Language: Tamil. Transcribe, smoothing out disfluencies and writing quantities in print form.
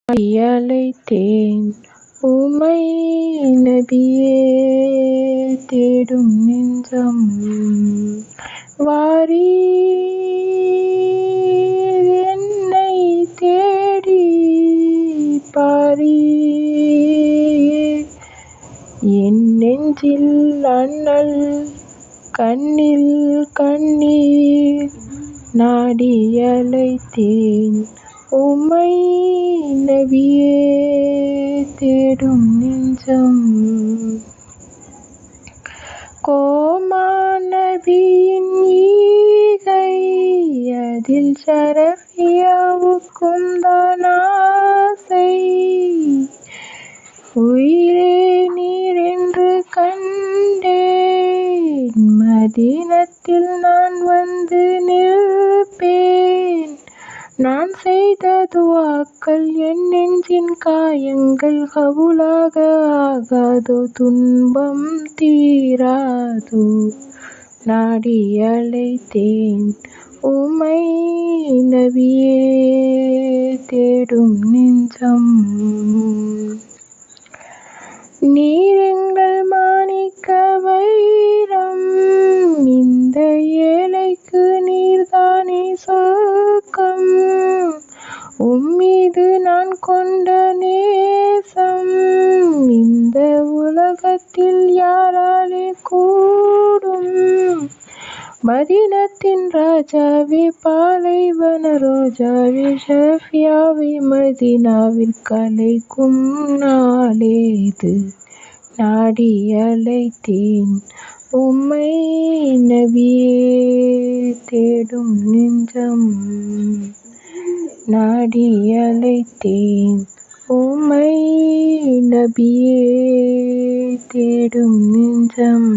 அழைத்தேன் உமை நபியே, தேடும் நெஞ்சம் வாரீர், என்னை தேடி பாரீர். என் நெஞ்சில் அண்ணல், கண்ணில் கண்ணீர், நாடி அழைத்தேன் உமை நபியே, தேடும் நெஞ்சம். கோமான் நபியின் ஈகை, அதில் ஷரஃபியாவுக்கும் தான் ஆசை. உயிரே நீர் என்று கண்டேன், மதீனத்தில் நான் வந்து நிற்பேன். நான் செய்த துஆக்கள், என் நெஞ்சின் காயங்கள் கபூலாக ஆகாதோ, துன்பம் தீராதோ. நாடி அழைத்தேன் உமை நபியே, தேடும் நெஞ்சம். நீர் எங்கள் மாணிக்க வைரம், இந்த ஏழைக்கு நீர்தானே சொர்க்கம். உம்மீது நான் கொண்ட நேசம், இந்த உலகத்தில் யாராலே கூடும். மதீனத்தின் ராஜாவே, பாலைவன ரோஜாவே, ஷரஃபியாவை மதீனாவிற்கு அழைக்கும் நாளேது. நாடி அழைத்தேன் உமை நபியே, தேடும் நெஞ்சம். நாடி அழைத்தேன் உமை நபியே, தேடும் நெஞ்சம்.